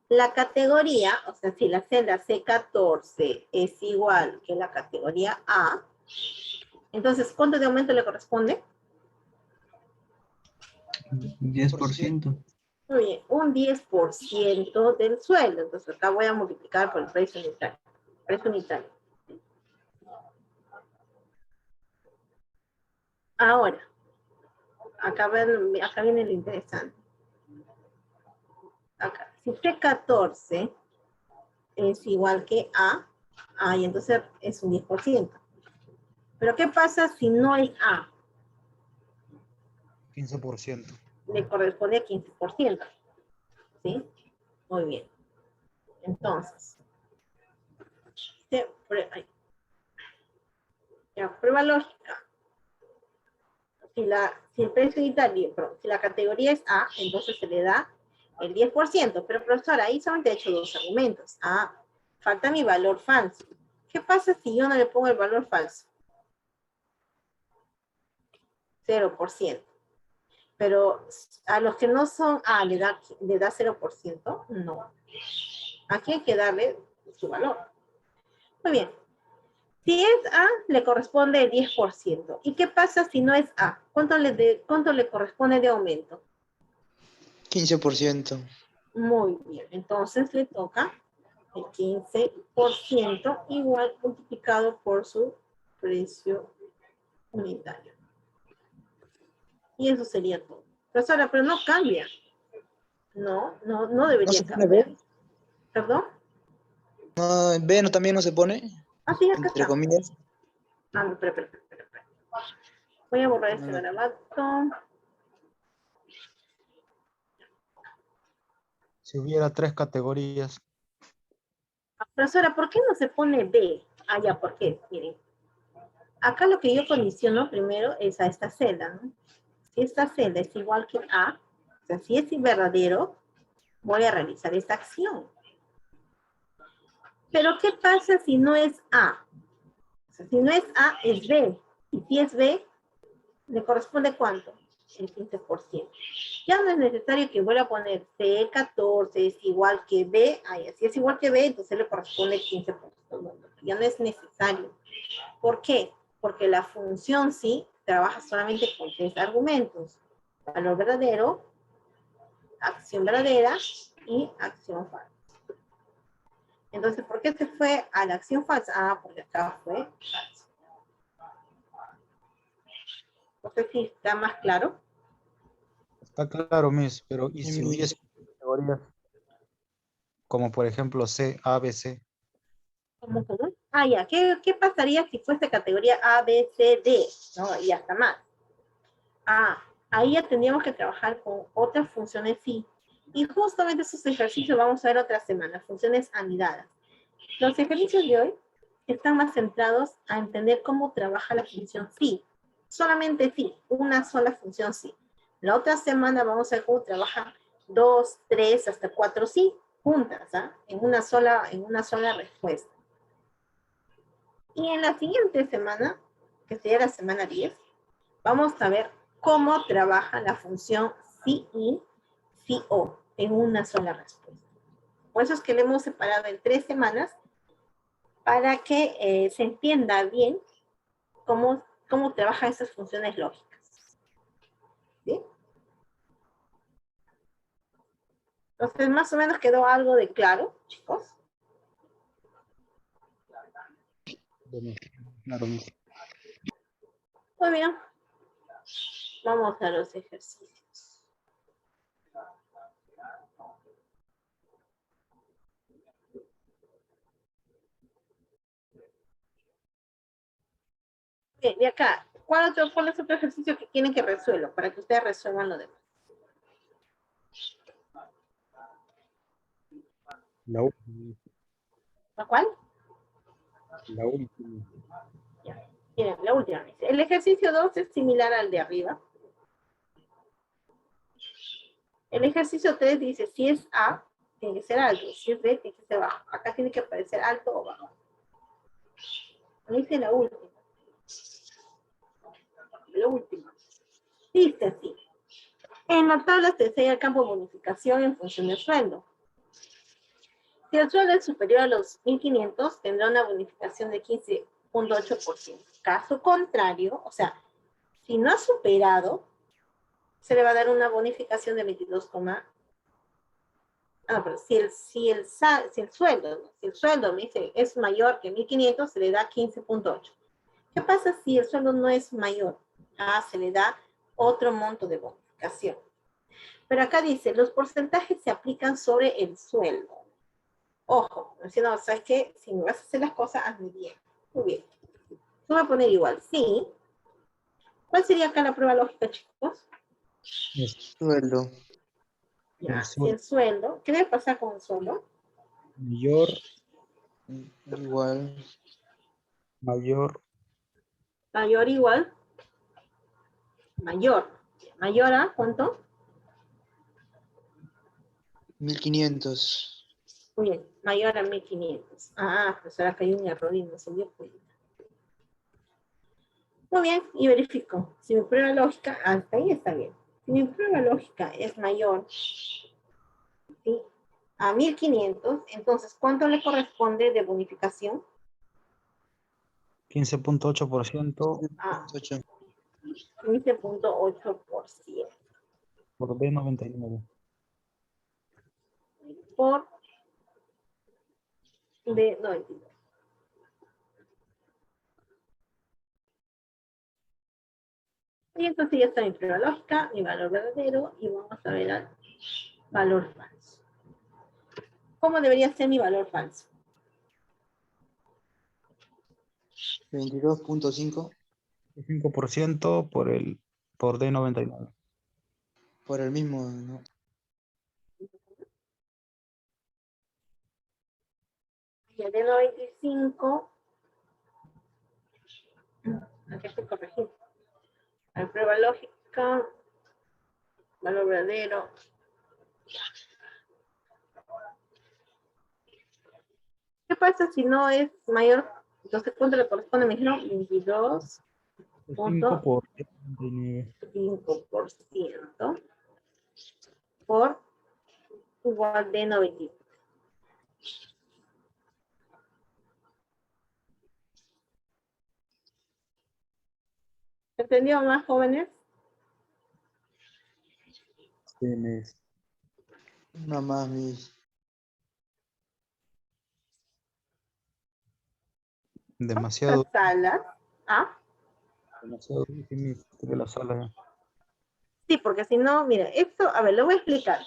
la categoría, o sea, si la celda C14 es igual que la categoría A, entonces, ¿cuánto de aumento le corresponde? 10%. Muy bien, un 10% del sueldo. Entonces, acá voy a multiplicar por el precio unitario. Precio unitario. Ahora, acá viene lo interesante. Acá, si C14 es igual que A, y entonces es un 10%. Pero ¿qué pasa si no es A? 15%. Le corresponde a 15%. ¿Sí? Muy bien. Entonces, prueba lógica. Si el precio unitario, si la categoría es A, entonces se le da el 10%. Pero profesor, ahí solamente he hecho 2 argumentos. Ah, falta mi valor falso. ¿Qué pasa si yo no le pongo el valor falso? 0%. Pero a los que no son A, ¿le da 0%? No. Aquí hay que darle su valor. Muy bien. Si es A, le corresponde el 10%. ¿Y qué pasa si no es A? ¿Cuánto le corresponde de aumento? 15%. Muy bien. Entonces le toca el 15% igual multiplicado por su precio unitario. Y eso sería todo. Profesora, pero no cambia. No ¿No debería se pone cambiar. B? ¿Perdón? No, B no, también no se pone, Ah, sí, acá entre está. comillas. Ah, no, espera. Voy a borrar este No. garabato. Si hubiera 3 categorías. Profesora, ¿por qué no se pone B? Ah, ya, ¿por qué? Miren. Acá lo que yo condiciono primero es a esta celda, ¿no? Si esta celda es igual que A, o sea, si es verdadero, voy a realizar esta acción. Pero, ¿qué pasa si no es A? O sea, si no es A, es B. Y si es B, ¿le corresponde cuánto? El 15%. Ya no es necesario que vuelva a poner C14 es igual que B. Si es igual que B, entonces le corresponde el 15%. Ya no es necesario. ¿Por qué? Porque la función sí trabaja solamente con 3 argumentos. Valor verdadero, acción verdadera y acción falsa. Entonces, ¿por qué se fue a la acción falsa? Ah, porque acá fue falso. No sé si está más claro. Está claro, Miss, pero ¿y si Mm, hubiese categorías como por ejemplo C, A, B, C? ¿Cómo? Ah, ya. ¿Qué pasaría si fuese categoría A, B, C, D? ¿No? Y hasta más. Ah, ahí ya tendríamos que trabajar con otras funciones sí. Y justamente esos ejercicios vamos a ver otra semana, funciones anidadas. Los ejercicios de hoy están más centrados a entender cómo trabaja la función sí. Solamente sí, una sola función sí. La otra semana vamos a ver cómo trabaja 2, 3, hasta 4 sí, juntas, ¿ah? En una sola respuesta. Y en la siguiente semana, que sería la semana 10, vamos a ver cómo trabaja la función sí y sí o en una sola respuesta. Por eso es que le hemos separado en 3 semanas para que se entienda bien cómo trabajan esas funciones lógicas. ¿Sí? Entonces, más o menos quedó algo de claro, chicos. Claro, Miss. Muy bien. Vamos a los ejercicios. Bien, de acá, ¿cuál es otro ejercicio que quieren que resuelva para que ustedes resuelvan lo demás? La última. ¿La cuál? La última. Ya. Miren, la última. El ejercicio 2 es similar al de arriba. El ejercicio 3 dice, si es A, tiene que ser alto. Si es B, tiene que ser bajo. Acá tiene que aparecer alto o bajo. Dice la última. La última. Dice así. En la tabla se enseña el campo de bonificación en función del sueldo. Si el sueldo es superior a los 1.500, tendrá una bonificación de 15.8%. Caso contrario, o sea, si no ha superado, se le va a dar una bonificación de 22, pero si el sueldo me dice es mayor que 1.500, se le da 15.8. ¿Qué pasa si el sueldo no es mayor? Se le da otro monto de bonificación. Pero acá dice, los porcentajes se aplican sobre el sueldo. Ojo, no, ¿sabes qué? Si me vas a hacer las cosas, hazme bien. Muy bien. Tú vas a poner igual, sí. ¿Cuál sería acá la prueba lógica, chicos? sueldo. Ya, El si el sueldo, ¿qué debe pasar con el sueldo? mayor, Igual, mayor, Mayor igual, mayor. Mayor a, ¿cuánto? 1500. Muy bien, mayor a 1500. Ah, pues ahora que hay un error y no se dio cuenta. Muy bien, y verifico. Si mi prueba lógica, hasta ahí está bien. Si mi prueba lógica es mayor, ¿sí?, a 1500, entonces, ¿cuánto le corresponde de bonificación? 15.8% Ah, 8. 15.8% por B99. por de 92. Y entonces ya está mi prueba lógica, mi valor verdadero, y vamos a ver al valor falso. ¿Cómo debería ser mi valor falso? 22.5 5% por D99. por el mismo, ¿no? Y el de 95, aquí estoy corregiendo. La prueba lógica, valor verdadero. ¿Qué pasa si no es mayor? Entonces, ¿cuánto le corresponde? Me dijeron 5 22.5% por D99. por igual de 90. ¿Entendió más, jóvenes? Sí, Miss. Una más, mis. Demasiado, Las salas. ¿Ah? demasiado difícil, Miss, de la sala. Sí, porque si no, mira, esto, a ver, lo voy a explicar.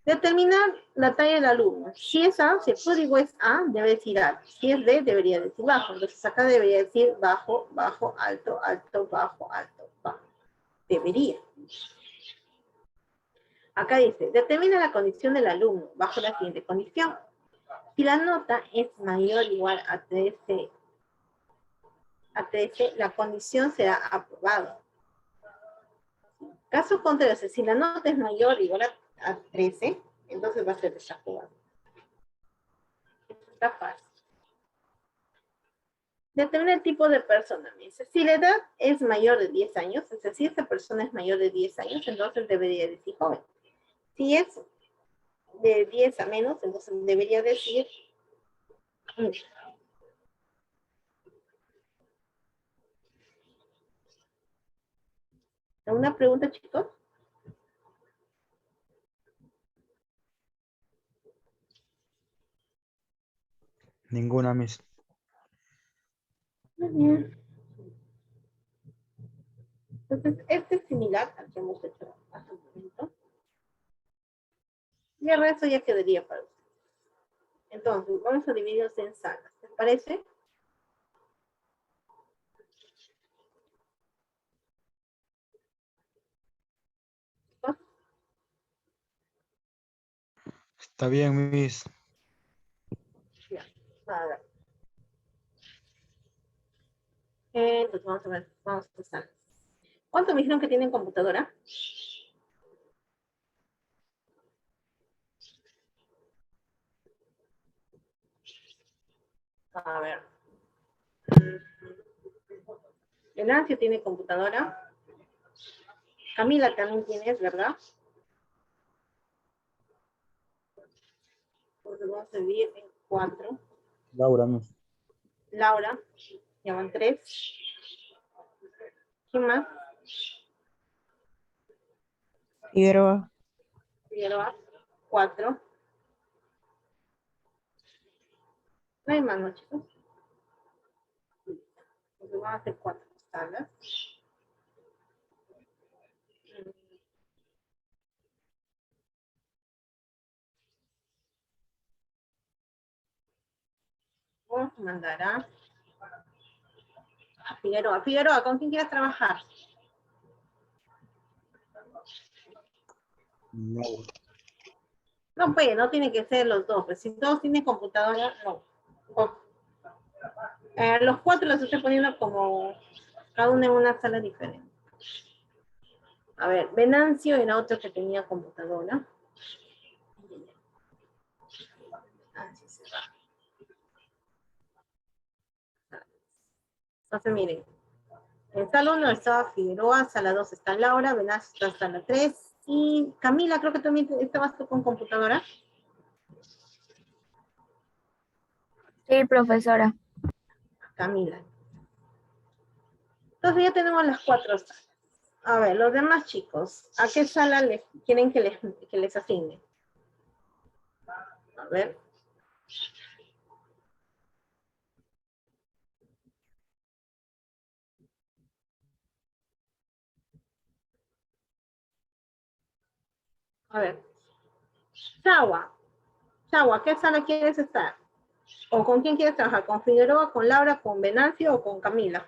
Determinar la talla del alumno. Si es A, si el código es A, debe decir alto. Si es D, debería decir bajo. Entonces acá debería decir bajo, bajo, alto, alto, bajo, alto, bajo. Debería. Acá dice, determina la condición del alumno bajo la siguiente condición. Si la nota es mayor o igual a 13, la condición será aprobado. Caso contrario, si la nota es mayor o igual a 13, entonces va a ser desaprobado. Está fácil. Determina el tipo de persona. Si la edad es mayor de 10 años, es decir, si esta persona es mayor de 10 años, entonces debería decir joven. Si es de 10 a menos, entonces debería decir ¿alguna pregunta, chicos? Ninguna, Miss. Muy bien. Entonces, este es similar al que hemos hecho hace un momento. Y el resto ya quedaría para ustedes. Entonces, vamos a dividirlos en salas. ¿Les parece? Está bien, Miss. Ya, a ver. Entonces, vamos a ver, vamos a salas. ¿Cuántos me dijeron que tienen computadora? A ver. Venancio tiene computadora. Camila también tienes, ¿verdad? Entonces vamos a dividir en 4. Laura, Miss. Laura, ya van 3. ¿Quién más? Figueroa. Figueroa, 4. No hay más, ¿no, chicos? Entonces vamos a hacer 4 salas. Vamos a mandar a Figueroa. Figueroa, ¿con quién quieres trabajar? Laura. No, pues, no tiene que ser los dos. Pues, si todos tienen computadora, no. Los cuatro los estoy poniendo como cada uno en una sala diferente. A ver, Venancio era otro que tenía computadora. Así se va. Entonces, miren. En sala 1 estaba Figueroa, sala 2 está Laura, Venancio está en sala 3. Y Camila, creo que también estabas tú con computadora. Sí, profesora. Camila. Entonces ya tenemos las 4 salas. A ver, los demás chicos, ¿a qué sala les quieren que les asigne? A ver. A ver. Chagua. Chagua, ¿qué sala quieres estar? ¿O con quién quieres trabajar? ¿Con Figueroa, con Laura, con Venancio o con Camila?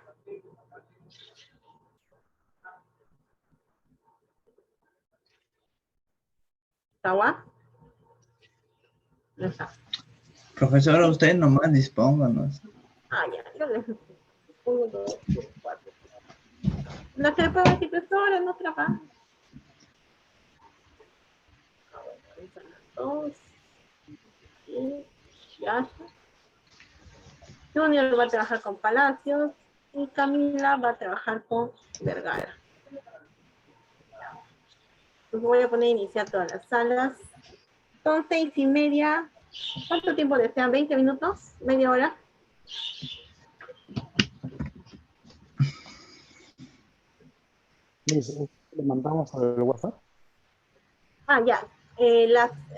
¿Chagua? No está. Profesora, usted nomás dispónganos. Ah, ya, yo les... 1, 2, 3, 4. No se le puede decir, profesora, no trabaja. Dos. Y ya. Junior va a trabajar con Palacios y Camila va a trabajar con Vergara. Entonces voy a poner iniciar todas las salas. Son 6:30. ¿Cuánto tiempo desean? ¿20 minutos? ¿Media hora? ¿Le mandamos al WhatsApp? Ah, ya.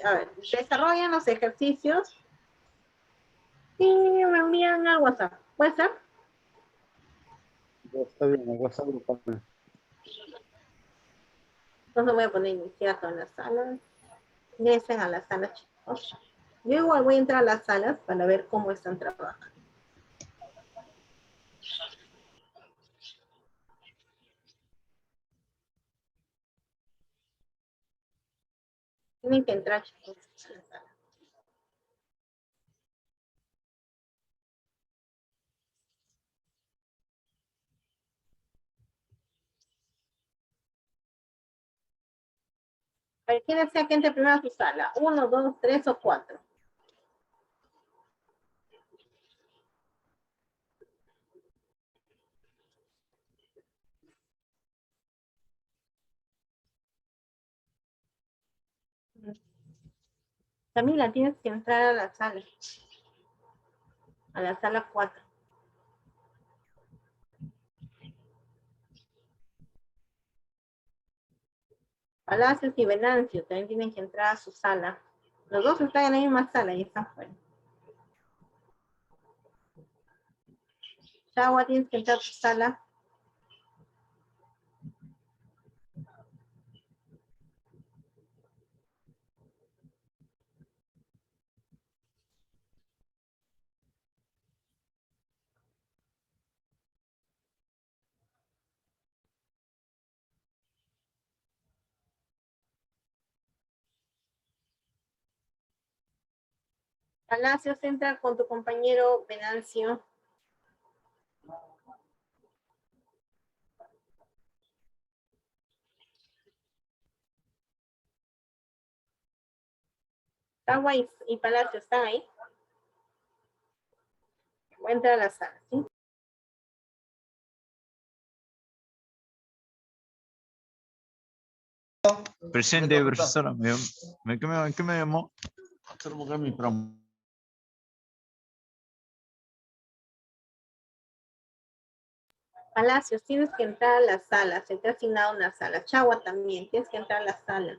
A ver, desarrollan los ejercicios y me envían al WhatsApp. ¿Puede ser? Ya está bien, el WhatsApp grupal. Entonces voy a poner iniciar todas las salas. Ingresen a las salas, chicos. Yo igual voy a entrar a las salas para ver cómo están trabajando. Tienen que entrar, chicos, a la sala. A ver, ¿quién desea que entre primero a su sala? 1, 2, 3 o 4. Camila, tienes que entrar a la sala. A la sala 4. Palacios y Venancio también tienen que entrar a su sala. Los dos están en la misma sala y están fuera. Chagua, tienes que entrar a tu sala. Palacios, entra con tu compañero Venancio. Chagua y Palacio están ahí. Voy a entrar a la sala, ¿sí? Presente, profesora. ¿Qué me llamó? Palacios, tienes que entrar a la sala. Se te ha asignado una sala. Chagua también, tienes que entrar a la sala.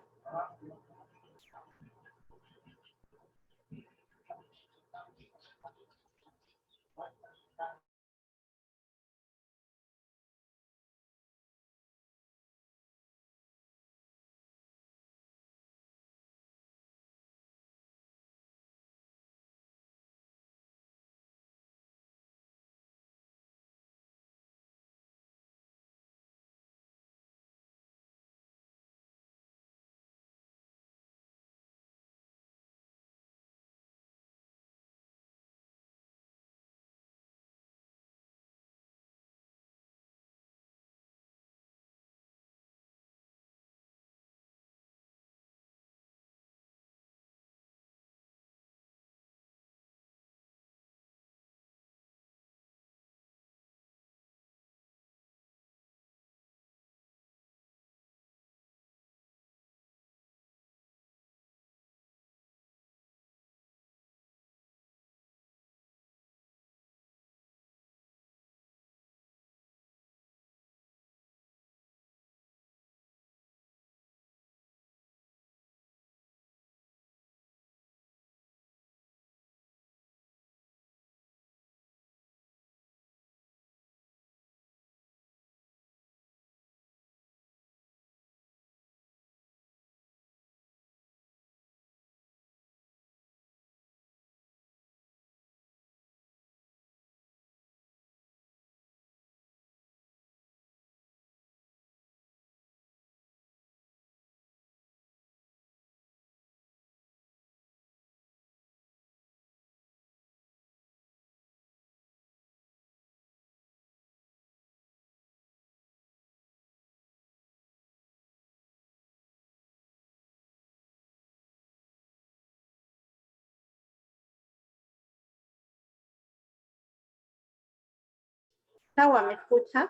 Tawa, ¿me escuchas?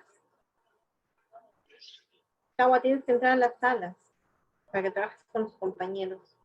Tawa, tienes que entrar a las salas para que trabajes con tus compañeros.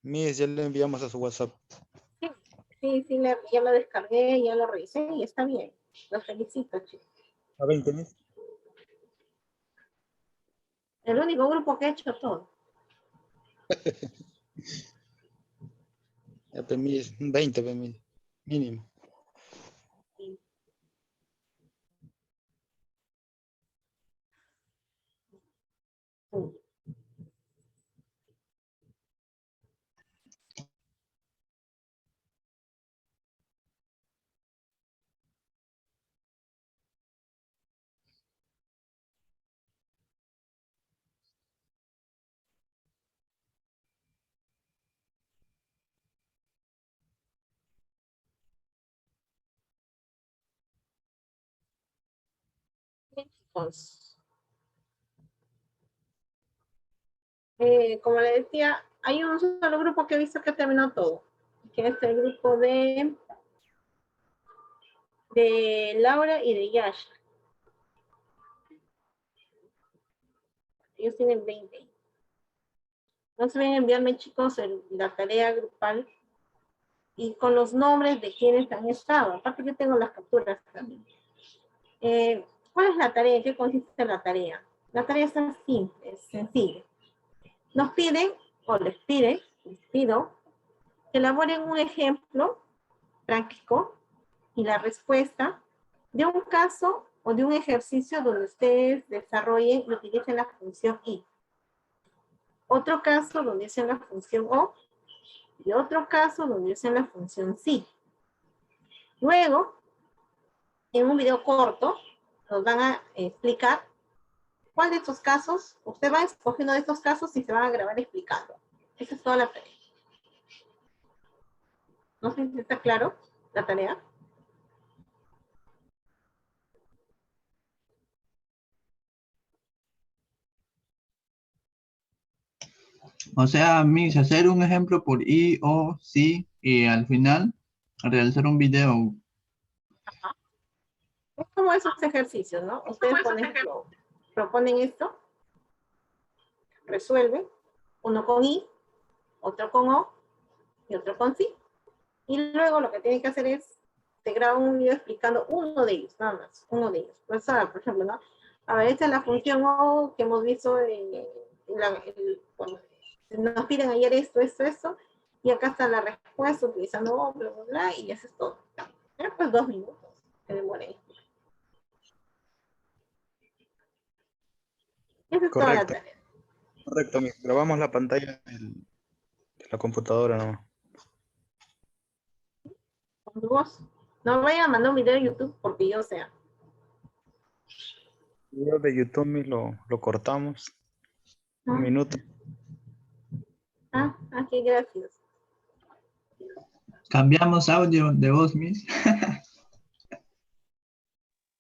Miss, ya le enviamos a su WhatsApp. Sí, ya lo descargué, ya lo revisé y está bien. Los felicito, chicos. A 20, Miss. El único grupo que ha hecho todo. Ya, pues, Miss, 20, pues, Miss, mínimo. Chicos. Como le decía, hay un solo grupo que he visto que terminó todo, que es el grupo de Laura y de Yash. Ellos tienen 20. No se ven enviarme, chicos, la tarea grupal y con los nombres de quienes han estado. Aparte que tengo las capturas también. ¿Cuál es la tarea? ¿En qué consiste la tarea? La tarea es simple, es sencilla. Nos piden, o les pido, que elaboren un ejemplo práctico y la respuesta de un caso o de un ejercicio donde ustedes desarrollen y utilicen la función I. Otro caso donde usen la función O y otro caso donde usen la función SI. Luego, en un video corto, nos van a explicar cuál de estos casos, usted va escogiendo de estos casos y se van a grabar explicando. Esa es toda la tarea. No sé si está claro la tarea. O sea, Miss, hacer un ejemplo por I o sí y al final realizar un video. Es como esos ejercicios, ¿no? Ustedes proponen esto, resuelven, uno con I, otro con O y otro con sí. Y luego lo que tienen que hacer es, te graban un video explicando uno de ellos, nada más, uno de ellos. Pues, por ejemplo, ¿no? A ver, esta es la función O que hemos visto cuando nos piden ayer esto, y acá está la respuesta utilizando O, bla, bla, bla, y eso es todo. Ya, pues 2 minutos, que demoren. Esa es toda la Correcto, tarea. correcto, Miss. Grabamos la pantalla de la computadora nomás. Con tu voz. No vayan a mandar un video de YouTube porque yo sea. El video de YouTube, Miss, lo cortamos. ¿No? 1 minuto. Qué gracias. Cambiamos audio de voz, Miss.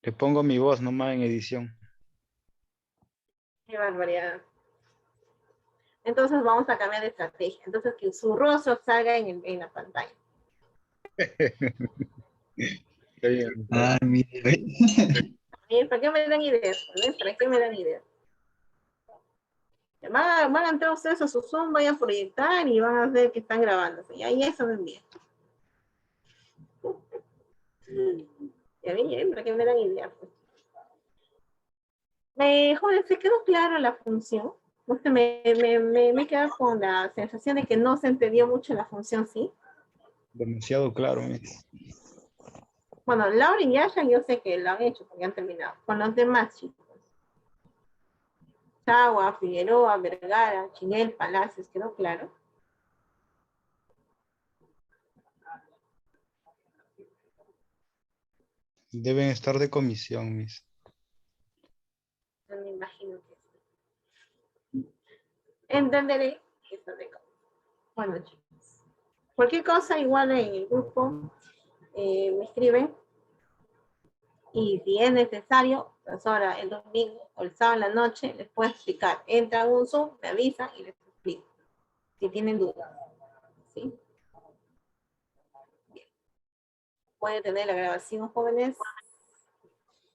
Le pongo mi voz nomás en edición. Qué barbaridad. Entonces vamos a cambiar de estrategia. Entonces que su rostro salga en la pantalla. Qué bien. Ay, mire. ¿Para qué me dan ideas? ¿Para qué me dan ideas? Van a entrar ustedes a su Zoom, vayan a proyectar y van a ver que están grabando. Y ahí eso me envía. Ya ven, ¿para qué me dan ideas? Joder, ¿se quedó claro la función? Me queda con la sensación de que no se entendió mucho la función, ¿sí? Demasiado claro, Miss. Bueno, Laura y Yasha yo sé que lo han hecho porque han terminado. Con los demás chicos. Chagua, Figueroa, Vergara, Chinel, Palacios, ¿quedó claro? Deben estar de comisión, Miss. No me imagino que sí. Entenderé que está de comisión. Bueno, chicos. Cualquier cosa, igual en el grupo, me escriben. Y si es necesario, pues ahora el domingo o el sábado en la noche les puedo explicar. Entran a un Zoom, me avisan y les explico. Si tienen dudas. ¿Sí? Bien. Pueden tener la grabación, jóvenes.